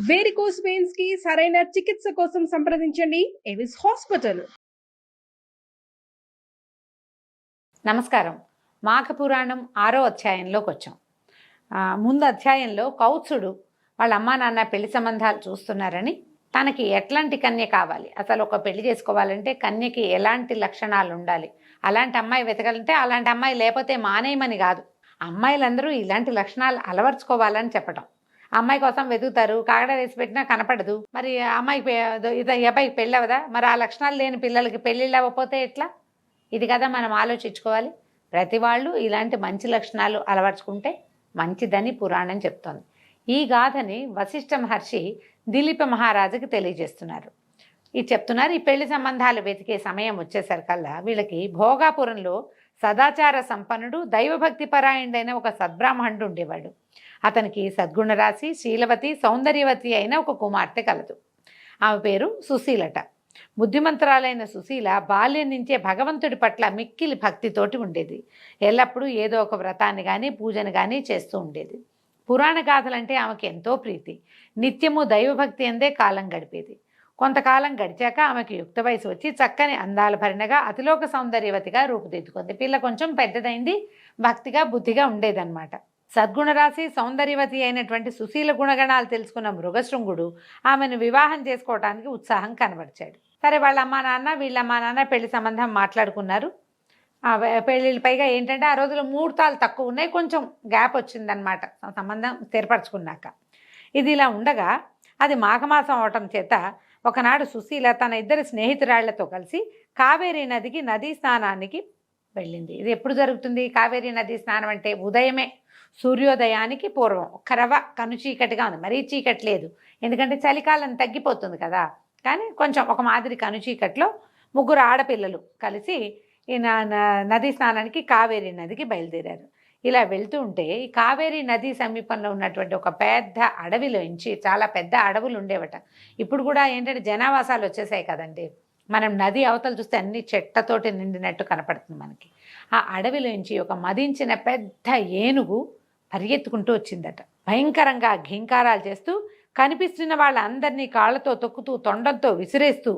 Varicose veins కి సరైన చికిత్స కోసం సంప్రదించండి ఎవిస్ హాస్పిటల్. నమస్కారం. మాఘ పురాణం 6వ అధ్యాయంలోకి వచ్చాం. ముందు అధ్యాయంలో కౌత్సుడు వాళ్ళ అమ్మా నాన్న పెళ్లి సంబంధాలు చూస్తున్నారని, తనకి ఎట్లాంటి కన్య కావాలి, అసలు ఒక పెళ్లి చేసుకోవాలంటే కన్యకి ఎలాంటి లక్షణాలు ఉండాలి, అలాంటి అమ్మాయి వెతకాలంటే అలాంటి అమ్మాయి లేకపోతే మానేయమని కాదు, అమ్మాయిలందరూ ఇలాంటి లక్షణాలు అలవర్చుకోవాలని చెప్పడం. అమ్మాయి కోసం వెతుకుతారు, కాగడ వేసి పెట్టినా కనపడదు. మరి అమ్మాయికి అబ్బాయికి పెళ్ళవదా? మరి ఆ లక్షణాలు లేని పిల్లలకి పెళ్ళిళ్ళు అవ్వకపోతే ఎట్లా? ఇది కదా మనం ఆలోచించుకోవాలి. ప్రతి వాళ్ళు ఇలాంటి మంచి లక్షణాలు అలవర్చుకుంటే మంచిదని పురాణం చెప్తోంది. ఈ గాథని వశిష్ఠ మహర్షి దిలీప మహారాజుకి తెలియజేస్తున్నారు. ఇది చెప్తున్నారు, ఈ పెళ్లి సంబంధాలు వెతికే సమయం వచ్చేసరికల్లా వీళ్ళకి భోగాపురంలో సదాచార సంపన్నుడు, దైవభక్తి పరాయణుడైన ఒక సద్బ్రాహ్మణుడు ఉండేవాడు. అతనికి సద్గుణరాశి, శీలవతి, సౌందర్యవతి అయిన ఒక కుమార్తె కలదు. ఆమె పేరు సుశీలట. బుద్ధిమంతురాలైన సుశీల బాల్యం నుంచే భగవంతుడి పట్ల మిక్కిలి భక్తితోటి ఉండేది. ఎల్లప్పుడూ ఏదో ఒక వ్రతాన్ని కానీ పూజను కానీ చేస్తూ ఉండేది. పురాణ గాథలంటే ఆమెకి ఎంతో ప్రీతి. నిత్యము దైవభక్తి అందే కాలం గడిపేది. కొంతకాలం గడిచాక ఆమెకు యుక్త వయసు వచ్చి చక్కని అందాల భరిణగా అతిలోక సౌందర్యవతిగా రూపుదిద్దుకుంది. పిల్ల కొంచెం పెద్దదైంది, భక్తిగా బుద్ధిగా ఉండేదన్నమాట. సద్గుణరాశి, సౌందర్యవతి అయినటువంటి సుశీల గుణగణాలు తెలుసుకున్న మృగశృంగుడు ఆమెను వివాహం చేసుకోవడానికి ఉత్సాహం కనబరిచాడు. సరే, వాళ్ళ అమ్మా నాన్న వీళ్ళమ్మా నాన్న పెళ్లి సంబంధం మాట్లాడుకున్నారు. పెళ్ళిళ్ళు పైగా ఏంటంటే ఆ రోజుల్లో ముహూర్తాలు తక్కువ ఉన్నాయి, కొంచెం గ్యాప్ వచ్చిందనమాట సంబంధం స్థిరపరచుకున్నాక. ఇది ఇలా ఉండగా అది మాఘమాసం అవటం చేత ఒకనాడు సుశీల తన ఇద్దరు స్నేహితురాళ్లతో కలిసి కావేరీ నదికి నదీ స్నానానికి వెళ్ళింది. ఇది ఎప్పుడు జరుగుతుంది? కావేరీ నదీ స్నానం అంటే ఉదయమే, సూర్యోదయానికి పూర్వం. ఒక రవ కను చీకటిగా ఉంది, మరీ చీకటి లేదు, ఎందుకంటే చలికాలం తగ్గిపోతుంది కదా. కానీ కొంచెం ఒక మాదిరి కను చీకట్లో ముగ్గురు ఆడపిల్లలు కలిసి ఈ నదీ స్నానానికి కావేరీ నదికి బయలుదేరారు. ఇలా వెళ్తూ ఉంటే ఈ కావేరీ నది సమీపంలో ఉన్నటువంటి ఒక పెద్ద అడవిలోంచి, చాలా పెద్ద అడవులు ఉండేవట. ఇప్పుడు కూడా ఏంటంటే జనావాసాలు వచ్చేసాయి కదండి. మనం నది అవతల చూస్తే అన్ని చెట్టతోటి నిండినట్టు కనపడుతుంది మనకి. ఆ అడవిలోంచి ఒక మదించిన పెద్ద ఏనుగు పరిగెత్తుకుంటూ వచ్చిందట. భయంకరంగా ఘీంకారాలు చేస్తూ కనిపిస్తున్న వాళ్ళందరినీ కాళ్ళతో తొక్కుతూ, తొండంతో విసిరేస్తూ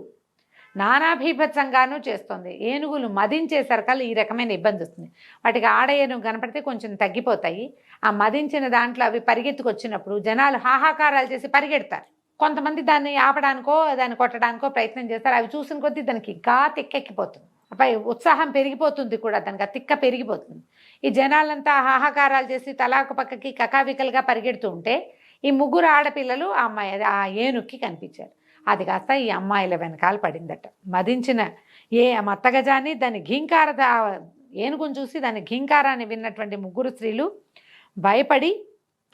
నానాభీభత్సంగానూ చేస్తుంది. ఏనుగులు మదించేసరికల్లా ఈ రకమైన ఇబ్బంది వస్తుంది. వాటికి ఆడ ఏనుగు కనపడితే కొంచెం తగ్గిపోతాయి. ఆ మదించిన దాంట్లో అవి పరిగెత్తుకొచ్చినప్పుడు జనాలు హాహాకారాలు చేసి పరిగెడతారు. కొంతమంది దాన్ని ఆపడానికో దాన్ని కొట్టడానికో ప్రయత్నం చేస్తారు. అవి చూసిన కొద్దీ దానికి ఇంకా తిక్కెక్కిపోతుంది, అపై ఉత్సాహం పెరిగిపోతుంది కూడా, దానికి ఆ తిక్క పెరిగిపోతుంది. ఈ జనాలంతా హాహాకారాలు చేసి తలాకు పక్కకి కకావికలుగా పరిగెడుతూ ఉంటే ఈ ముగ్గురు ఆడపిల్లలు ఆ ఏనుగుకి కనిపించారు. అది కాస్త ఈ అమ్మాయిల వెనకాల పడిందట. మదించిన మత్తగజాన్ని, దాని ఏనుగును చూసి దాని ఘీంకారాన్ని విన్నటువంటి ముగ్గురు స్త్రీలు భయపడి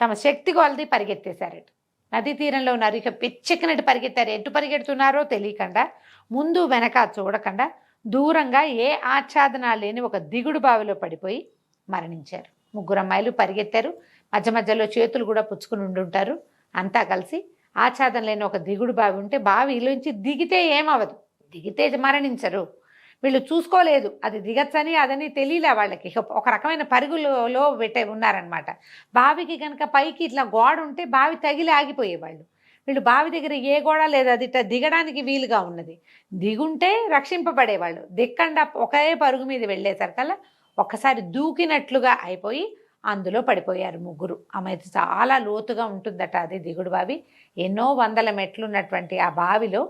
తమ శక్తి కొలది పరిగెత్తేశారట. నదీ తీరంలో ఉన్నారు, ఇక పిచ్చెక్కినట్టు పరిగెత్తారు. ఎటు పరిగెడుతున్నారో తెలియకుండా, ముందు వెనక చూడకుండా దూరంగా ఏ ఆచ్ఛాదన లేని ఒక దిగుడు బావిలో పడిపోయి మరణించారు. ముగ్గురు అమ్మాయిలు పరిగెత్తారు, మధ్య మధ్యలో చేతులు కూడా పుచ్చుకుని ఉండుంటారు. అంతా కలిసి ఆచ్ఛాదన లేని ఒక దిగుడు బావి ఉంటే బావిలోంచి దిగితే ఏమవదు, దిగితే మరణించరు. వీళ్ళు చూసుకోలేదు అది దిగచ్చని, అదని తెలియలే వాళ్ళకి. ఒక రకమైన పరుగులో ఉన్నారనమాట. బావికి కనుక పైకి ఇట్లా గోడ ఉంటే బావి తగిలి ఆగిపోయేవాళ్ళు. వీళ్ళు బావి దగ్గర ఏ గోడ లేదు, అది ఇట్లా దిగడానికి వీలుగా ఉన్నది. దిగుంటే రక్షింపబడేవాళ్ళు. దిక్కండా ఒకే పరుగు మీద వెళ్ళేసరికల్లా ఒక్కసారి దూకినట్లుగా అయిపోయి అందులో పడిపోయారు ముగ్గురు. ఆమె చాలా లోతుగా ఉంటుందట అది దిగుడు బావి. ఎన్నో వందల మెట్లు ఉన్నటువంటి ఆ బావిలో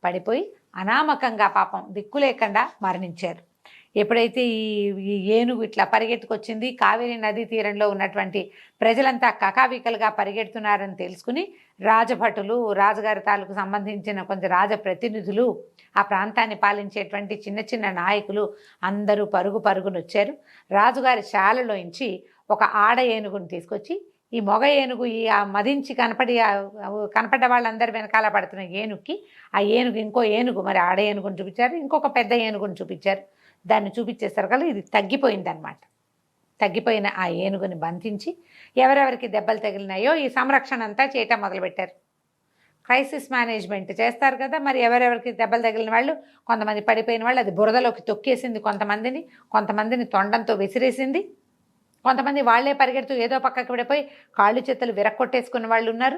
పడిపోయి అనామకంగా పాపం దిక్కు లేకుండా మరణించారు. ఎప్పుడైతే ఈ ఏనుగు ఇట్లా పరిగెత్తుకొచ్చింది, కావేరీ నదీ తీరంలో ఉన్నటువంటి ప్రజలంతా కకావికలుగా పరిగెడుతున్నారని తెలుసుకుని రాజభటులు, రాజుగారి తాలూకు సంబంధించిన కొంచెం రాజప్రతినిధులు, ఆ ప్రాంతాన్ని పాలించేటువంటి చిన్న చిన్న నాయకులు అందరూ పరుగును వచ్చారు. రాజుగారి శాలలోంచి ఒక ఆడ ఏనుగుని తీసుకొచ్చి ఈ మొగ ఏనుగు, ఈ మదించి కనపడ్డ వాళ్ళందరి వెనకాల పడుతున్న ఏనుగుకి, ఆ ఏనుగు ఇంకో ఏనుగు, మరి ఆడ ఏనుగుని చూపించారు, ఇంకొక పెద్ద ఏనుగుని చూపించారు. దాన్ని చూపించేసరికల్లా ఇది తగ్గిపోయిందనమాట. తగ్గిపోయిన ఆ ఏనుగుని బంధించి ఎవరెవరికి దెబ్బలు తగిలినాయో ఈ సంరక్షణ అంతా చేయటం మొదలుపెట్టారు. క్రైసిస్ మేనేజ్మెంట్ చేస్తారు కదా, మరి ఎవరెవరికి దెబ్బలు తగిలిన వాళ్ళు, కొంతమంది పడిపోయిన వాళ్ళు అది బురదలోకి తొక్కేసింది, కొంతమందిని తొండంతో విసిరేసింది, కొంతమంది వాళ్లే పరిగెడుతూ ఏదో పక్కకి విడిపోయి కాళ్ళు చేతులు విరక్కొట్టేసుకున్న వాళ్ళు ఉన్నారు.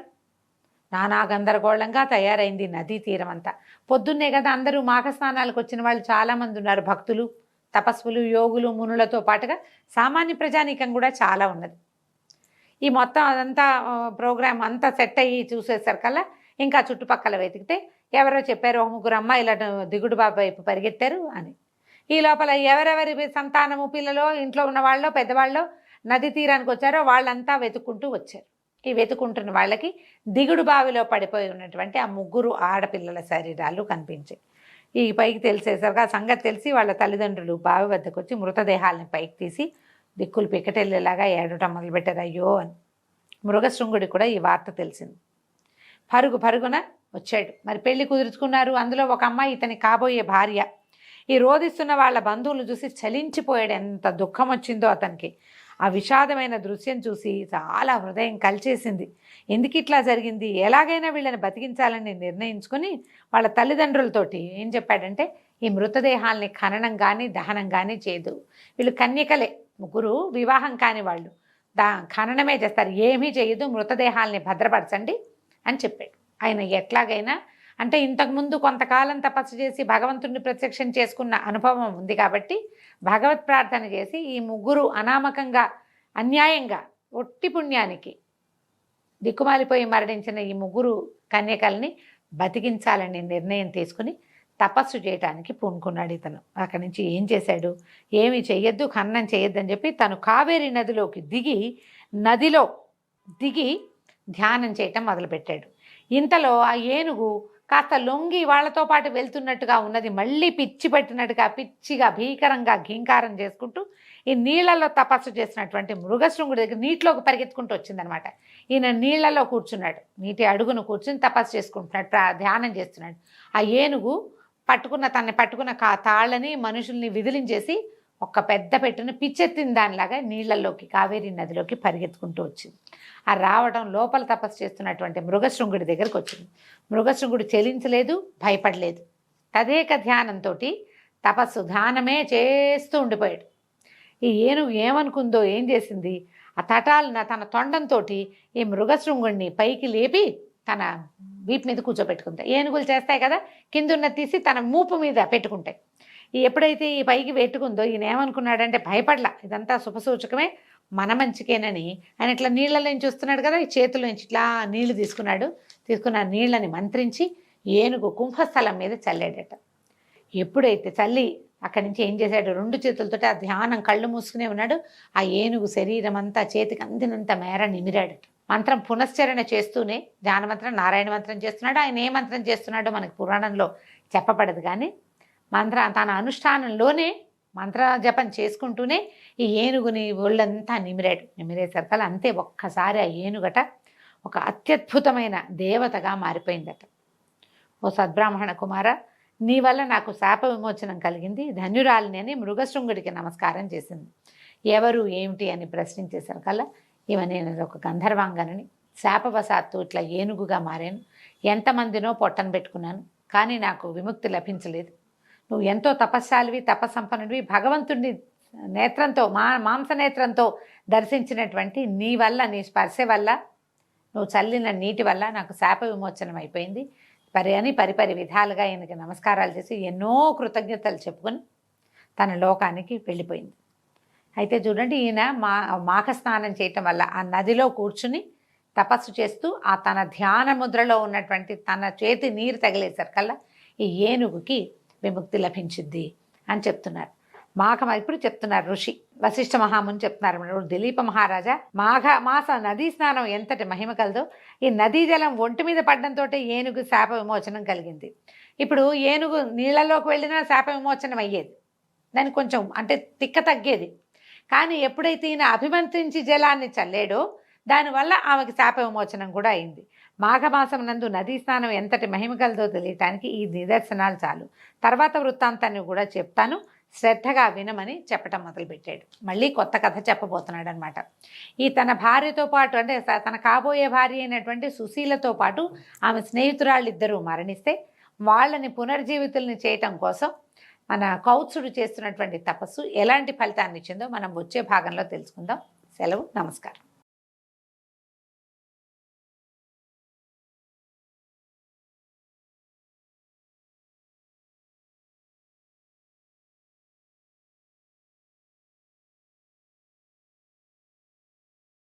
నానా గందరగోళంగా తయారైంది నదీ తీరం అంతా. పొద్దున్నే కదా అందరూ మాఘ స్నానాలకు వచ్చిన వాళ్ళు చాలామంది ఉన్నారు. భక్తులు, తపస్సులు, యోగులు, మునులతో పాటుగా సామాన్య ప్రజానీకం కూడా చాలా ఉన్నది. ఈ మొత్తం అదంతా ప్రోగ్రామ్ అంతా సెట్ అయ్యి చూసేసరికల్లా ఇంకా చుట్టుపక్కల వెతికితే ఎవరో చెప్పారు, ఒక ముగ్గురు అమ్మాయిల దిగుడు బాబు వైపు పరిగెత్తారు అని. ఈ లోపల ఎవరెవరి సంతానము, పిల్లలో, ఇంట్లో ఉన్న వాళ్ళు, పెద్దవాళ్ళు నది తీరానికి వచ్చారో వాళ్ళంతా వెతుక్కుంటూ వచ్చారు. ఈ వెతుకుంటున్న వాళ్ళకి దిగుడు బావిలో పడిపోయి ఉన్నటువంటి ఆ ముగ్గురు ఆడపిల్లల శరీరాలు కనిపించాయి. ఈ పైకి తెలిసేసరికి ఆ సంగతి తెలిసి వాళ్ళ తల్లిదండ్రులు బావి వద్దకు వచ్చి మృతదేహాలని పైకి తీసి దిక్కులు పిక్కటెళ్ళేలాగా ఏడటం మొదలుపెట్టారు, అయ్యో అని. మృగశృంగుడి కూడా ఈ వార్త తెలిసింది. పరుగున వచ్చాడు. మరి పెళ్లి కుదుర్చుకున్నారు. అందులో ఒక అమ్మాయి ఇతని కాబోయే భార్య. ఈ రోధిస్తున్న వాళ్ళ బంధువులు చూసి చలించిపోయాడు. ఎంత దుఃఖం వచ్చిందో అతనికి. ఆ విషాదమైన దృశ్యం చూసి చాలా హృదయం కలిచేసింది. ఎందుకు ఇట్లా జరిగింది, ఎలాగైనా వీళ్ళని బతికించాలని నిర్ణయించుకొని వాళ్ళ తల్లిదండ్రులతోటి ఏం చెప్పాడంటే, ఈ మృతదేహాల్ని ఖననం కానీ దహనం కానీ చేయదు. వీళ్ళు కన్యకలే, ముగ్గురు వివాహం కాని వాళ్ళు, ఖననమే చేస్తారు, ఏమీ చేయదు, మృతదేహాల్ని భద్రపరచండి అని చెప్పాడు. ఆయన ఎట్లాగైనా అంటే ఇంతకుముందు కొంతకాలం తపస్సు చేసి భగవంతుడిని ప్రత్యక్షం చేసుకున్న అనుభవం ఉంది కాబట్టి భగవత్ ప్రార్థన చేసి ఈ ముగ్గురు అనామకంగా అన్యాయంగా ఒట్టి పుణ్యానికి దిక్కుమాలిపోయి మరణించిన ఈ ముగ్గురు కన్యకల్ని బతికించాలని నిర్ణయం తీసుకుని తపస్సు చేయడానికి పూనుకున్నాడు ఇతను. అక్కడి నుంచి ఏం చేశాడు, ఏమి చెయ్యొద్దు, ఖననం చేయొద్దు అని చెప్పి తను కావేరీ నదిలోకి నదిలో దిగి ధ్యానం చేయటం మొదలుపెట్టాడు. ఇంతలో ఆ ఏనుగు కాస్త లొంగి వాళ్ళతో పాటు వెళ్తున్నట్టుగా ఉన్నది. మళ్ళీ పిచ్చి పట్టినట్టుగా పిచ్చిగా భీకరంగా ఘీంకారం చేసుకుంటూ ఈ నీళ్లలో తపస్సు చేసినటువంటి మృగశృంగుడి దగ్గర నీటిలోకి పరిగెత్తుకుంటూ వచ్చిందనమాట. ఈయన నీళ్లలో కూర్చున్నాడు, నీటి అడుగును కూర్చుని తపస్సు చేసుకుంటున్నాడు, ధ్యానం చేస్తున్నాడు. ఆ ఏనుగు తనని పట్టుకున్న తాళ్ళని మనుషుల్ని విదిలించేసి ఒక పెద్ద పెట్టుని పిచ్చెత్తిన దానిలాగా నీళ్లలోకి కావేరీ నదిలోకి పరిగెత్తుకుంటూ వచ్చింది. ఆ రావడం లోపల తపస్సు చేస్తున్నటువంటి మృగశృంగుడి దగ్గరకు వచ్చింది. మృగశృంగుడు చెలించలేదు, భయపడలేదు. తదేక ధ్యానంతో ధ్యానమే చేస్తూ ఉండిపోయాడు. ఈ ఏనుగు ఏమనుకుందో ఏం చేసింది, ఆ తన తొండంతో ఈ మృగశృంగుడిని పైకి లేపి తన వీపు మీద కూర్చోబెట్టుకుంది. ఏనుగులు చేస్తాయి కదా, కిందున్న తీసి తన మూపు మీద పెట్టుకుంటాయి. ఎప్పుడైతే ఈ పైకి పెట్టుకుందో ఈయన ఏమనుకున్నాడంటే, భయపడలా, ఇదంతా శుభసూచకమే, మన మంచికేనని ఆయన ఇట్లా నీళ్ళలోంచి చూస్తున్నాడు కదా, ఈ చేతుల్లోంచి ఇట్లా నీళ్లు తీసుకున్న నీళ్ళని మంత్రించి ఏనుగు కుంభస్థలం మీద చల్లాడట. ఎప్పుడైతే చల్లి అక్కడి నుంచి ఏం చేశాడు, రెండు చేతులతో ఆ ధ్యానం కళ్ళు మూసుకునే ఉన్నాడు. ఆ ఏనుగు శరీరం అంతా చేతికి అందినంత మేర నిమిరాడు. మంత్రం పునశ్చరణ చేస్తూనే ధ్యాన మంత్రం, నారాయణ మంత్రం చేస్తున్నాడు. ఆయన ఏ మంత్రం చేస్తున్నాడో మనకు పురాణంలో చెప్పబడదు, కానీ తన అనుష్ఠానంలోనే మంత్ర జపం చేసుకుంటూనే ఈ ఏనుగుని ఒళ్ళంతా నిమిరేసరికల్ అంతే ఒక్కసారి ఆ ఏనుగట ఒక అత్యద్భుతమైన దేవతగా మారిపోయిందట. ఓ సద్బ్రాహ్మణ కుమార, నీ వల్ల నాకు శాప విమోచనం కలిగింది, ధన్యురాలిని అని మృగశృంగుడికి నమస్కారం చేసింది. ఎవరు ఏమిటి అని ప్రశ్నించేసరికల్లా నేను ఒక గంధర్వాంగనని, శాపవశాత్తు ఇట్లా ఏనుగుగా మారాను, ఎంతమందినో పొట్టను పెట్టుకున్నాను, కానీ నాకు విముక్తి లభించలేదు. నువ్వు ఎంతో తపస్శాలివి, తపస్సంపన్నుడివి, భగవంతుడిని నేత్రంతో మాంసనేత్రంతో దర్శించినటువంటి నీ వల్ల, నీ స్పర్శ వల్ల, నువ్వు చల్లిన నీటి వల్ల నాకు శాప విమోచనం అయిపోయింది అని పరిపరి విధాలుగా ఈయనకి నమస్కారాలు చేసి ఎన్నో కృతజ్ఞతలు చెప్పుకొని తన లోకానికి వెళ్ళిపోయింది. అయితే చూడండి, ఈయన మాఘ స్నానం చేయటం వల్ల ఆ నదిలో కూర్చుని తపస్సు చేస్తూ ఆ తన ధ్యాన ముద్రలో ఉన్నటువంటి తన చేతి నీరు తగిలేసరికల్లా ఈ ఏనుగుకి విముక్తి లభించింది అని చెప్తున్నారు. ఇప్పుడు చెప్తున్నారు ఋషి వశిష్ఠ మహాముని చెప్తున్నారు, దిలీప మహారాజా, మాఘ నదీ స్నానం ఎంతటి మహిమ కలదో, ఈ నదీ జలం ఒంటి మీద పడడంతో ఏనుగు శాప విమోచనం కలిగింది. ఇప్పుడు ఏనుగు నీళ్ళలోకి వెళ్ళినా శాప విమోచనం అయ్యేది, దానికి కొంచెం అంటే తిక్క తగ్గేది. కానీ ఎప్పుడైతే ఈయన అభిమంత్రించి జలాన్ని చల్లాడో దానివల్ల ఆమెకి శాప విమోచనం కూడా అయింది. మాఘమాసం నందు నదీ స్నానం ఎంతటి మహిమ కలదో తెలియటానికి ఈ నిదర్శనాలు చాలు. తర్వాత వృత్తాంతాన్ని కూడా చెప్తాను, శ్రద్ధగా వినమని చెప్పటం మొదలుపెట్టాడు. మళ్ళీ కొత్త కథ చెప్పబోతున్నాడు అనమాట. ఈ తన భార్యతో పాటు, అంటే తన కాబోయే భార్య అయినటువంటి సుశీలతో పాటు ఆమె స్నేహితురాళ్ళు ఇద్దరూ మరణిస్తే వాళ్ళని పునర్జీవితుల్ని చేయటం కోసం మన కౌత్సుడు చేస్తున్నటువంటి తపస్సు ఎలాంటి ఫలితాన్ని ఇచ్చిందో మనం వచ్చే భాగంలో తెలుసుకుందాం. సెలవు, నమస్కారం.